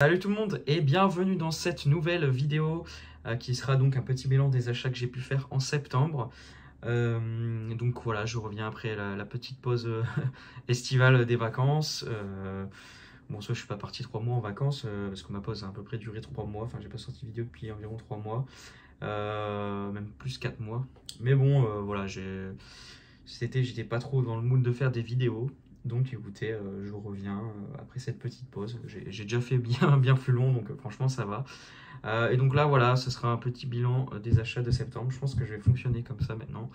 Salut tout le monde et bienvenue dans cette nouvelle vidéo qui sera donc un petit bilan des achats que j'ai pu faire en septembre. Donc voilà, je reviens après la petite pause estivale des vacances. Bon, soit je suis pas parti 3 mois en vacances parce que ma pause a à peu près duré 3 mois. Enfin, j'ai pas sorti de vidéo depuis environ 3 mois, même plus 4 mois. Mais bon, voilà, j'étais pas trop dans le mood de faire des vidéos. Donc écoutez, je reviens après cette petite pause. J'ai déjà fait bien plus long, donc franchement ça va. Et donc là voilà, ce sera un petit bilan des achats de septembre. Je pense que je vais fonctionner comme ça maintenant.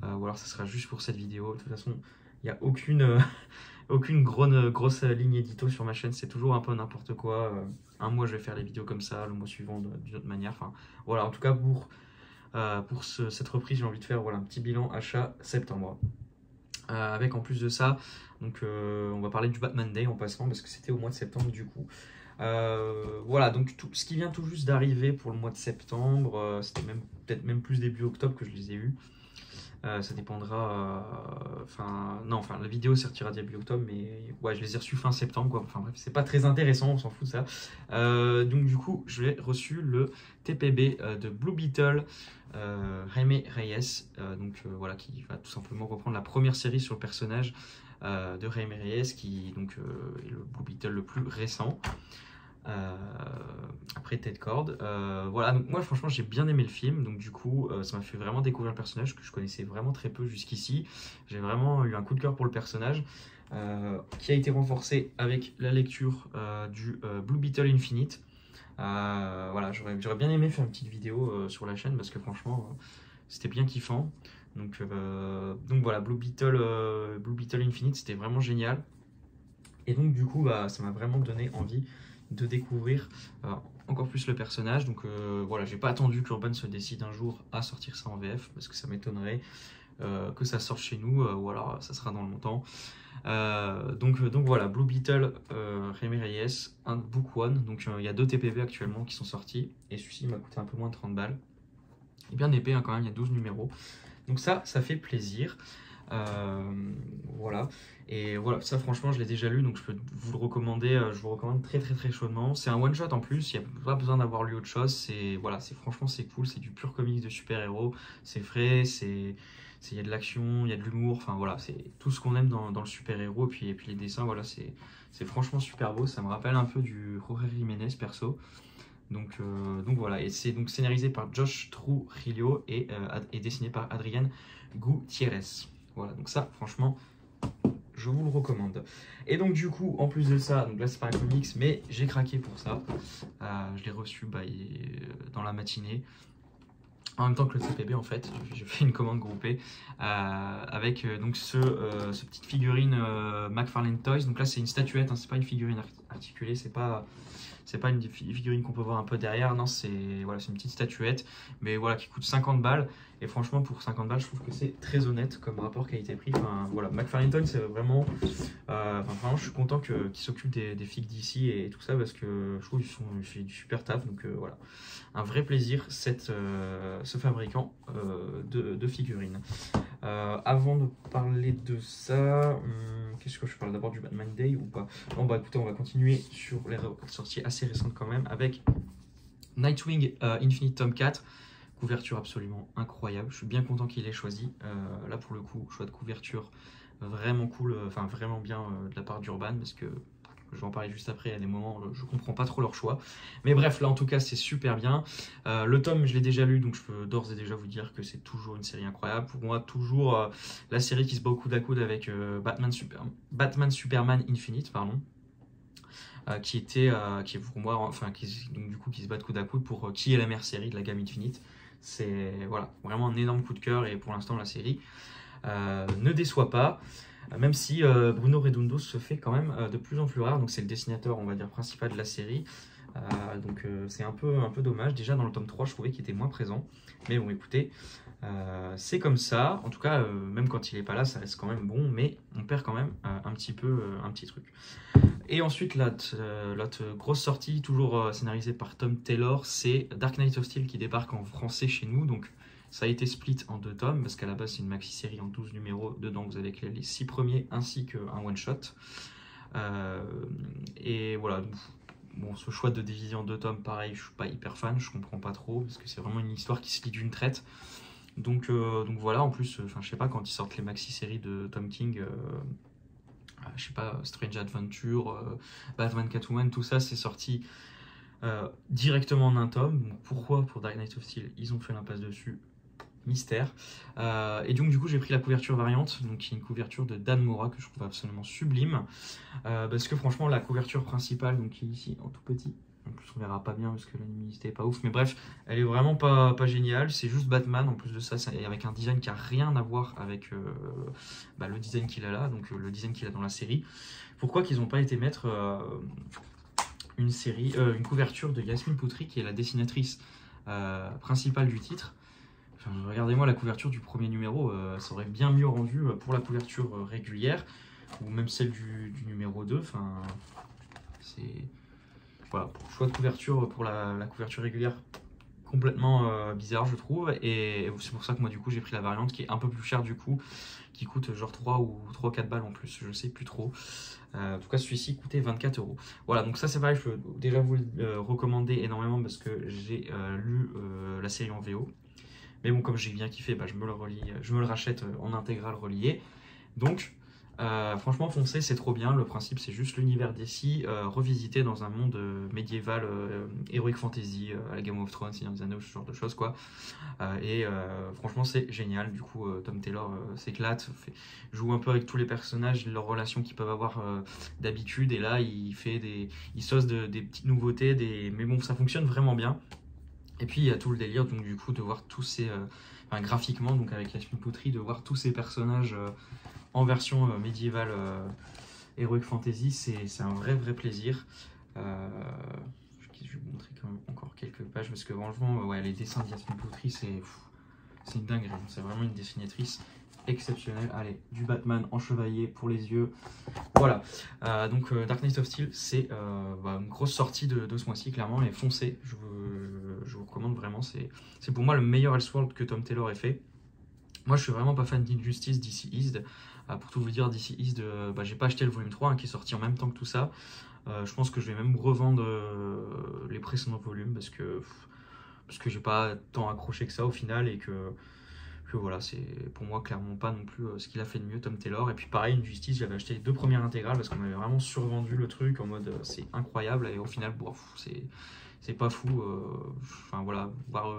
Ou alors ça sera juste pour cette vidéo. De toute façon, il n'y a aucune grosse ligne édito sur ma chaîne. C'est toujours un peu n'importe quoi. Un mois je vais faire les vidéos comme ça, le mois suivant d'une autre manière. Enfin voilà, en tout cas pour cette reprise, j'ai envie de faire voilà, un petit bilan achat septembre. Avec en plus de ça, donc on va parler du Batman Day en passant parce que c'était au mois de septembre du coup. Voilà, donc tout ce qui vient tout juste d'arriver pour le mois de septembre, c'était peut-être même plus début octobre que je les ai eus. Ça dépendra. Enfin, la vidéo sortira début octobre, mais ouais, je les ai reçus fin septembre, quoi. Enfin bref, c'est pas très intéressant, on s'en fout de ça. Donc du coup, j'ai reçu le TPB de Blue Beetle, Jaime Reyes, voilà, qui va tout simplement reprendre la première série sur le personnage de Jaime Reyes, qui donc est le Blue Beetle le plus récent. Après Ted Cord. Voilà, donc moi franchement j'ai bien aimé le film, donc du coup ça m'a fait vraiment découvrir le personnage que je connaissais vraiment très peu jusqu'ici. J'ai vraiment eu un coup de cœur pour le personnage qui a été renforcé avec la lecture du Blue Beetle Infinite. Voilà, j'aurais bien aimé faire une petite vidéo sur la chaîne parce que franchement c'était bien kiffant. Donc voilà, Blue Beetle Infinite c'était vraiment génial. Et donc du coup bah, ça m'a vraiment donné envie de découvrir encore plus le personnage. Donc voilà, j'ai pas attendu qu'Urban se décide un jour à sortir ça en VF parce que ça m'étonnerait que ça sorte chez nous ou alors ça sera dans le longtemps. Donc voilà, Blue Beetle, Jaime Reyes, un Book One. Donc il y a 2 TPV actuellement qui sont sortis et celui-ci m'a coûté un peu moins de 30 balles. Il est bien épais hein, quand même, il y a 12 numéros. Donc ça fait plaisir. Voilà, et voilà, ça franchement je l'ai déjà lu donc je peux vous le recommander, je vous le recommande très chaudement. C'est un one shot en plus, il n'y a pas besoin d'avoir lu autre chose. Voilà, franchement c'est cool, c'est du pur comics de super héros, c'est frais, il y a de l'action, il y a de l'humour, enfin voilà, c'est tout ce qu'on aime dans le super héros. Et puis les dessins, voilà, c'est franchement super beau, ça me rappelle un peu du Jorge Jiménez perso. Donc voilà, et c'est donc scénarisé par Josh Trujillo et dessiné par Adrián Gutiérrez. Voilà, donc ça, franchement, je vous le recommande. Et donc du coup, en plus de ça, donc là c'est pas un comics, mais j'ai craqué pour ça. Je l'ai reçu dans la matinée. En même temps que le TPB en fait, j'ai fait une commande groupée avec donc ce petite figurine McFarlane Toys. Donc là c'est une statuette, hein, c'est pas une figurine articulée, c'est pas une figurine qu'on peut voir un peu derrière, non, c'est voilà, une petite statuette, mais voilà, qui coûte 50 balles. Et franchement, pour 50 balles, je trouve que c'est très honnête comme rapport qualité-prix. Enfin, voilà, McFarlane Toys, c'est vraiment. Vraiment, je suis content qu'ils s'occupent des figues d'ici et tout ça parce que je trouve qu'ils font du super taf. Donc voilà, un vrai plaisir, ce fabricant de figurines. Avant de parler de ça, qu'est-ce que je parle d'abord du Batman Day ou pas? Bon bah écoutez, on va continuer sur les sorties assez récentes quand même avec Nightwing Infinite Tome 4. Couverture absolument incroyable, je suis bien content qu'il ait choisi. Là pour le coup, choix de couverture vraiment cool, enfin vraiment bien de la part d'Urban parce que je vais en parler juste après, il y a des moments où je comprends pas trop leur choix. Mais bref, là en tout cas c'est super bien. Le tome je l'ai déjà lu, donc je peux d'ores et déjà vous dire que c'est toujours une série incroyable. Pour moi, toujours la série qui se bat au coude à coude avec Batman Superman Infinite, pardon. Qui est pour moi, enfin qui se bat de coude à coude pour qui est la meilleure série de la gamme Infinite. C'est voilà, vraiment un énorme coup de cœur et pour l'instant la série ne déçoit pas. Même si Bruno Redondo se fait quand même de plus en plus rare, donc c'est le dessinateur on va dire principal de la série, c'est un peu dommage. Déjà dans le tome 3 je trouvais qu'il était moins présent, mais bon écoutez, c'est comme ça. En tout cas même quand il est pas là ça reste quand même bon, mais on perd quand même un petit truc. Et ensuite l'autre grosse sortie, toujours scénarisée par Tom Taylor, c'est Dark Knight of Steel qui débarque en français chez nous. Donc ça a été split en 2 tomes, parce qu'à la base c'est une maxi-série en 12 numéros. Dedans vous avez les 6 premiers ainsi qu'un one-shot. Et voilà, bon, ce choix de diviser en 2 tomes, pareil, je suis pas hyper fan, je comprends pas trop, parce que c'est vraiment une histoire qui se lit d'une traite. Donc voilà, en plus, je sais pas, quand ils sortent les maxi-séries de Tom King, je sais pas, Strange Adventure, Batman Catwoman, tout ça, c'est sorti directement en un tome. Donc pourquoi pour Dark Knight of Steel ils ont fait l'impasse dessus? Mystère. Et donc du coup j'ai pris la couverture variante, donc qui est une couverture de Dan Mora que je trouve absolument sublime, parce que franchement la couverture principale, donc qui est ici en tout petit, en plus on verra pas bien parce que la luminosité est pas ouf, mais bref, elle est vraiment pas géniale, c'est juste Batman, en plus de ça, c'est avec un design qui a rien à voir avec le design qu'il a là, donc le design qu'il a dans la série. Pourquoi qu'ils n'ont pas été mettre une couverture de Yasmine Poutry, qui est la dessinatrice principale du titre? Enfin, regardez-moi la couverture du premier numéro, ça aurait bien mieux rendu pour la couverture régulière, ou même celle du numéro 2. Enfin, c'est... Voilà, choix de couverture pour la couverture régulière, complètement bizarre je trouve, et c'est pour ça que moi du coup j'ai pris la variante qui est un peu plus chère du coup, qui coûte genre 3 ou 4 balles en plus, je sais plus trop. En tout cas celui-ci coûtait 24 €. Voilà, donc ça c'est pareil, je peux déjà vous le recommander énormément parce que j'ai lu la série en VO. Mais bon, comme j'ai bien kiffé, je me le rachète en intégrale relié. Donc, franchement, foncez, c'est trop bien. Le principe, c'est juste l'univers d'ici, revisité dans un monde médiéval, heroic fantasy, à la Game of Thrones, Seigneur des Anneaux, ce genre de choses, quoi. Franchement, c'est génial. Du coup, Tom Taylor s'éclate, joue un peu avec tous les personnages, leurs relations qu'ils peuvent avoir d'habitude. Et là, il sauce des petites nouveautés, mais bon, ça fonctionne vraiment bien. Et puis il y a tout le délire, donc du coup de voir tous ces, graphiquement, donc avec Yasmine Poutry, de voir tous ces personnages en version médiévale, Heroic Fantasy, c'est un vrai plaisir. Je vais vous montrer quand même encore quelques pages, parce que franchement, ouais, les dessins de Yasmine Poutry, c'est une dinguerie, c'est vraiment une dessinatrice exceptionnelle. Allez, du Batman enchevalier pour les yeux. Voilà, donc Dark Knight of Steel, c'est une grosse sortie de ce mois-ci, clairement, et foncez, je vous recommande vraiment, c'est pour moi le meilleur Elseworld que Tom Taylor ait fait. Moi je suis vraiment pas fan d'Injustice, DC East, pour tout vous dire, DC East, j'ai pas acheté le volume 3 qui est sorti en même temps que tout ça. Je pense que je vais même revendre les précédents volumes parce que j'ai pas tant accroché que ça au final, et que voilà, c'est pour moi clairement pas non plus ce qu'il a fait de mieux, Tom Taylor. Et puis pareil, une Justice, j'avais acheté les 2 premières intégrales parce qu'on m'avait vraiment survendu le truc en mode c'est incroyable, et au final c'est pas fou. Enfin voilà, voir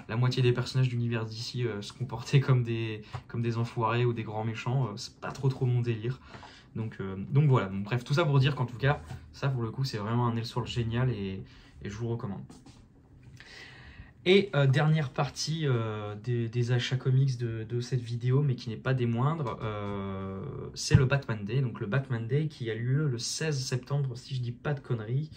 la moitié des personnages d'univers d'ici se comporter comme des enfoirés ou des grands méchants, c'est pas trop mon délire. Donc voilà, donc, bref, tout ça pour dire qu'en tout cas, ça pour le coup c'est vraiment un Elseworld génial, et je vous le recommande. Et dernière partie des achats comics de cette vidéo, mais qui n'est pas des moindres, c'est le Batman Day. Donc le Batman Day qui a lieu le 16 septembre, si je dis pas de conneries.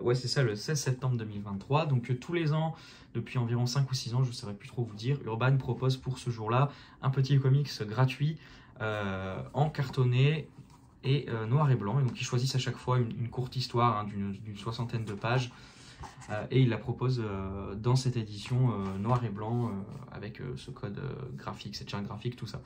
Ouais, c'est ça, le 16 septembre 2023. Donc tous les ans, depuis environ 5 ou 6 ans, je ne saurais plus trop vous dire, Urban propose pour ce jour-là un petit comics gratuit en cartonné et noir et blanc. Et donc ils choisissent à chaque fois une courte histoire d'une 60aine de pages. Et il la propose dans cette édition noir et blanc avec ce code graphique, cette charte graphique, tout ça.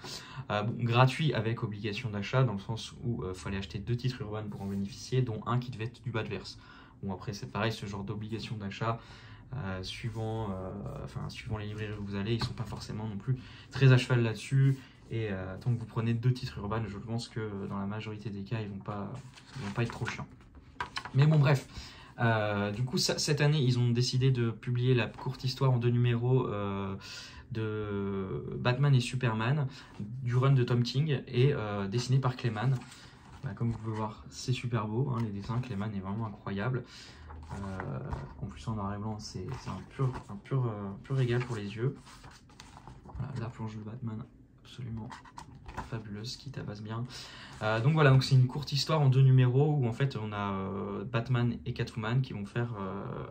Gratuit avec obligation d'achat, dans le sens où il fallait acheter 2 titres Urban pour en bénéficier, dont un qui devait être du Batverse. Bon, après c'est pareil, ce genre d'obligation d'achat, suivant les librairies où vous allez, ils ne sont pas forcément non plus très à cheval là-dessus. Et tant que vous prenez 2 titres Urban, je pense que dans la majorité des cas, ils vont pas être trop chiants. Mais bon, bref. Du coup, cette année, ils ont décidé de publier la courte histoire en 2 numéros de Batman et Superman, du run de Tom King, et dessiné par Clayman. Comme vous pouvez voir, c'est super beau, les dessins. Clayman est vraiment incroyable. En plus, en noir et blanc, c'est un pur régal pour les yeux. Voilà, la planche de Batman, absolument fabuleuse, qui tabasse bien. Donc voilà, donc c'est une courte histoire en 2 numéros où en fait on a Batman et Catwoman qui vont faire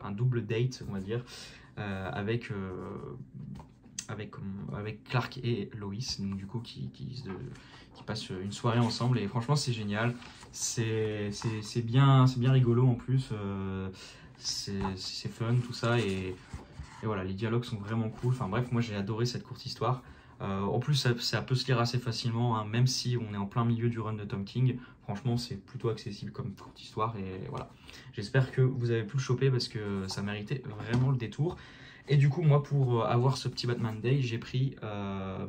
un double date, on va dire, avec Clark et Lois, donc du coup qui passent une soirée ensemble, et franchement c'est génial, c'est bien rigolo en plus, c'est fun tout ça, et voilà, les dialogues sont vraiment cool. Enfin bref, moi j'ai adoré cette courte histoire. En plus, ça peut se lire assez facilement, hein, même si on est en plein milieu du run de Tom King. Franchement, c'est plutôt accessible comme courte histoire. Et voilà. J'espère que vous avez pu le choper parce que ça méritait vraiment le détour. Et du coup, moi, pour avoir ce petit Batman Day, j'ai pris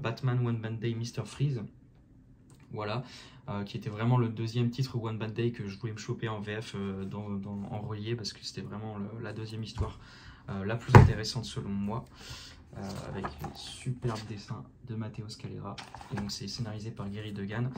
Batman One Bad Day Mr. Freeze. Voilà, qui était vraiment le deuxième titre One Bad Day que je voulais me choper en VF en relié parce que c'était vraiment la deuxième histoire la plus intéressante selon moi. Avec les superbes dessins de Matteo Scalera. Et donc c'est scénarisé par Gary Degan.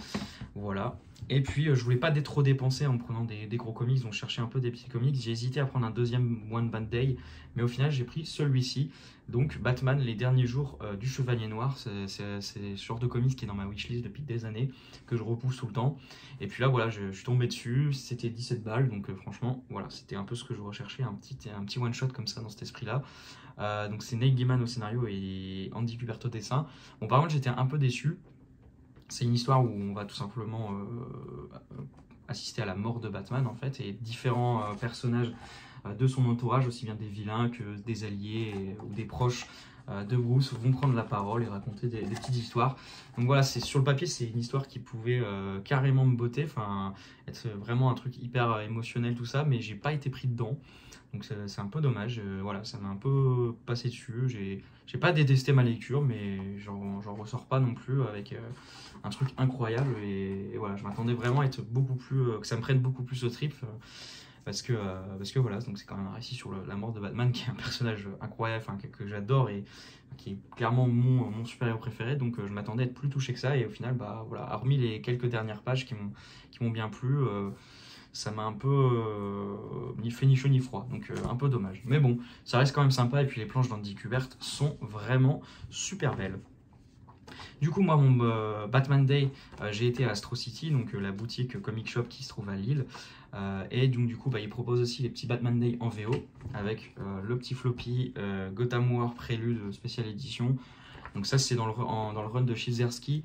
Voilà. Et puis je voulais pas trop dépenser en prenant des gros comics, donc je cherchais un peu des petits comics. J'ai hésité à prendre un deuxième One Bad Day, mais au final j'ai pris celui-ci. Donc Batman, les derniers jours du Chevalier Noir. C'est ce genre de comics qui est dans ma wishlist depuis des années, que je repousse tout le temps. Et puis là voilà, je suis tombé dessus, c'était 17 balles, donc franchement voilà, c'était un peu ce que je recherchais, un petit one-shot comme ça dans cet esprit-là. Donc c'est Neil Gaiman au scénario et Andy Cuberto au dessin. Bon, par contre j'étais un peu déçu. C'est une histoire où on va tout simplement assister à la mort de Batman en fait, et différents personnages de son entourage, aussi bien des vilains que des alliés ou des proches de Bruce, vont prendre la parole et raconter des petites histoires. Donc voilà, sur le papier c'est une histoire qui pouvait carrément me botter, enfin être vraiment un truc hyper émotionnel tout ça, mais j'ai pas été pris dedans. Donc c'est un peu dommage, voilà, ça m'a un peu passé dessus. J'ai pas détesté ma lecture, mais j'en ressors pas non plus avec un truc incroyable. Et voilà, je m'attendais vraiment à être beaucoup plus, que ça me prenne beaucoup plus au trip. Parce que voilà, donc c'est quand même un récit sur la mort de Batman, qui est un personnage incroyable, enfin, que j'adore et qui est clairement mon super-héros préféré. Donc je m'attendais à être plus touché que ça. Et au final, bah, voilà, hormis les quelques dernières pages qui m'ont bien plu, ça m'a un peu ni fait ni chaud ni froid, donc un peu dommage. Mais bon, ça reste quand même sympa, et puis les planches d'Andy Kubert sont vraiment super belles. Du coup, moi, mon Batman Day, j'ai été à Astro City, donc la boutique comic shop qui se trouve à Lille. Et donc, du coup, bah, ils proposent aussi les petits Batman Day en VO, avec le petit floppy Gotham War Prélude Spécial Édition. Donc ça, c'est dans le run de Chizerski.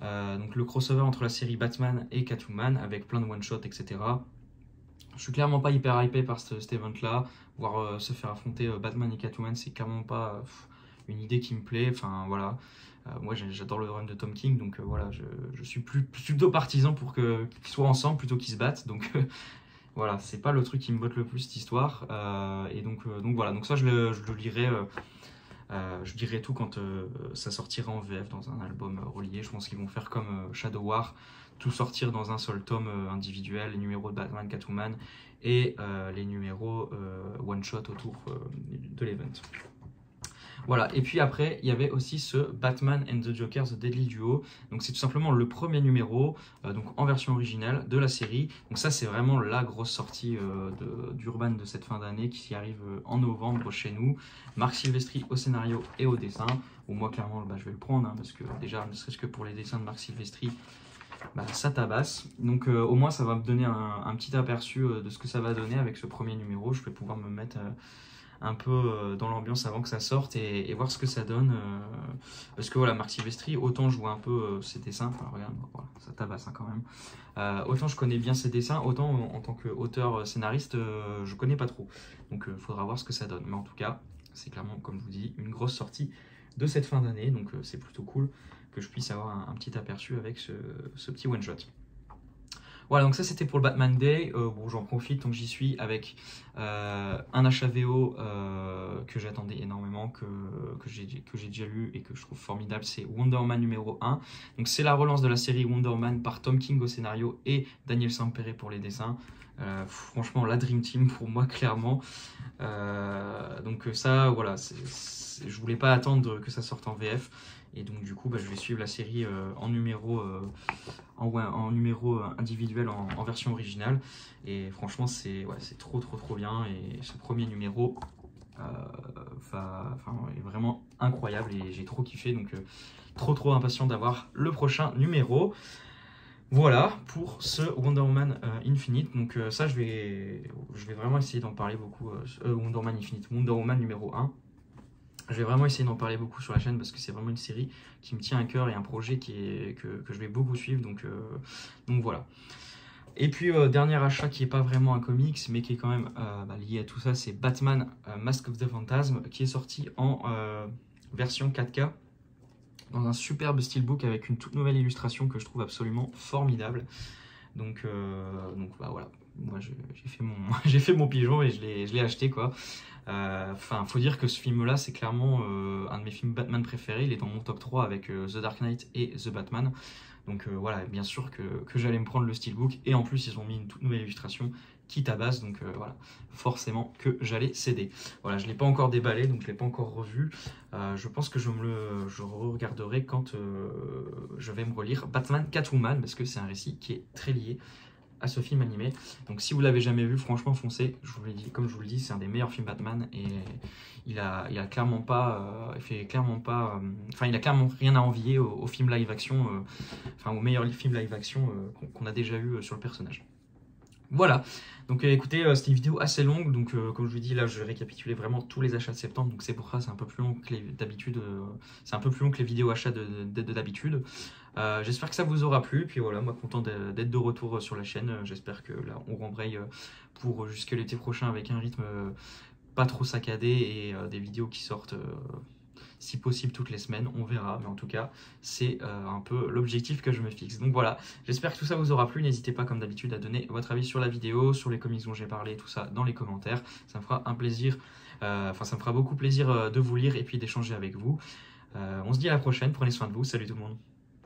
Donc le crossover entre la série Batman et Catwoman avec plein de one-shots, etc. Je suis clairement pas hyper hypé par cet event-là. Voir se faire affronter Batman et Catwoman, c'est clairement pas une idée qui me plaît. Enfin voilà, moi j'adore le run de Tom King, donc voilà, je suis plutôt partisan pour qu'ils soient ensemble plutôt qu'ils se battent. Donc voilà, c'est pas le truc qui me botte le plus cette histoire. Et donc voilà, donc ça je le lirai. Je dirai tout quand ça sortira en VF dans un album relié. Je pense qu'ils vont faire comme Shadow War, tout sortir dans un seul tome individuel, les numéros de Batman, Catwoman et les numéros one-shot autour de l'event. Voilà, et puis après, il y avait aussi ce Batman and the Joker, The Deadly Duo. Donc c'est tout simplement le premier numéro, donc en version originale de la série. Donc ça, c'est vraiment la grosse sortie d'Urban de cette fin d'année qui arrive en novembre chez nous. Marc Silvestri au scénario et au dessin. Bon, moi, clairement, bah, je vais le prendre, hein, parce que déjà, ne serait-ce que pour les dessins de Marc Silvestri, bah, ça tabasse. Donc au moins, ça va me donner un petit aperçu de ce que ça va donner avec ce premier numéro. Je vais pouvoir me mettre un peu dans l'ambiance avant que ça sorte et voir ce que ça donne. Parce que voilà, Marc Silvestri, autant je vois un peu ses dessins, enfin regarde, voilà, ça tabasse hein, quand même. Autant je connais bien ses dessins, autant en tant qu'auteur scénariste, je connais pas trop. Donc il faudra voir ce que ça donne. Mais en tout cas, c'est clairement, comme je vous dis, une grosse sortie de cette fin d'année. Donc c'est plutôt cool que je puisse avoir un petit aperçu avec ce petit one-shot. Voilà, donc ça c'était pour le Batman Day. Bon, j'en profite tant que j'y suis avec un achat VO que j'attendais énormément, que j'ai déjà lu et que je trouve formidable. C'est Wonder Man numéro 1. Donc c'est la relance de la série Wonder Man par Tom King au scénario et Daniel Sampere pour les dessins. Franchement, la Dream Team pour moi, clairement. Donc ça, voilà, je voulais pas attendre que ça sorte en VF. Et donc du coup, bah, je vais suivre la série en numéro individuel en version originale. Et franchement, c'est trop bien. Et ce premier numéro est vraiment incroyable et j'ai trop kiffé. Donc trop impatient d'avoir le prochain numéro. Voilà pour ce Wonder Man Infinite. Donc ça, je vais vraiment essayer d'en parler beaucoup. Wonder Man Infinite, Wonder Woman numéro 1. Je vais vraiment essayer d'en parler beaucoup sur la chaîne parce que c'est vraiment une série qui me tient à cœur et un projet que je vais beaucoup suivre. Donc voilà. Et puis dernier achat qui n'est pas vraiment un comics mais qui est quand même lié à tout ça, c'est Batman Mask of the Phantasm qui est sorti en version 4K. dans un superbe steelbook avec une toute nouvelle illustration que je trouve absolument formidable. Donc bah voilà, moi j'ai fait j'ai fait mon pigeon et je l'ai acheté quoi. Enfin, faut dire que ce film-là, c'est clairement un de mes films Batman préférés. Il est dans mon top 3 avec The Dark Knight et The Batman. Donc voilà, bien sûr que j'allais me prendre le steelbook. Et en plus, ils ont mis une toute nouvelle illustration qui tabasse. Donc voilà, forcément que j'allais céder. Voilà, je ne l'ai pas encore déballé, donc je ne l'ai pas encore revu. Je pense que je regarderai quand je vais me relire Batman Catwoman, parce que c'est un récit qui est très lié à ce film animé. Donc si vous l'avez jamais vu, franchement foncez. Je vous l'ai dit, comme je vous le dis, c'est un des meilleurs films Batman et il a clairement pas, il fait clairement pas, enfin il a clairement rien à envier au film live action, enfin au meilleur film live action qu'on a déjà eu sur le personnage. Voilà, donc écoutez, c'était une vidéo assez longue, donc comme je vous dis, là je vais récapituler vraiment tous les achats de septembre, donc c'est pour ça c'est un peu plus long que d'habitude, c'est un peu plus long que les vidéos achats de d'habitude. J'espère que ça vous aura plu, puis voilà, moi content d'être de retour sur la chaîne, j'espère que là on rembraye pour jusque l'été prochain avec un rythme pas trop saccadé et des vidéos qui sortent si possible toutes les semaines, on verra, mais en tout cas c'est un peu l'objectif que je me fixe. Donc voilà, j'espère que tout ça vous aura plu, n'hésitez pas comme d'habitude à donner votre avis sur la vidéo, sur les comics dont j'ai parlé, tout ça dans les commentaires, ça me fera un plaisir, enfin ça me fera beaucoup plaisir de vous lire et puis d'échanger avec vous. On se dit à la prochaine, prenez soin de vous, salut tout le monde.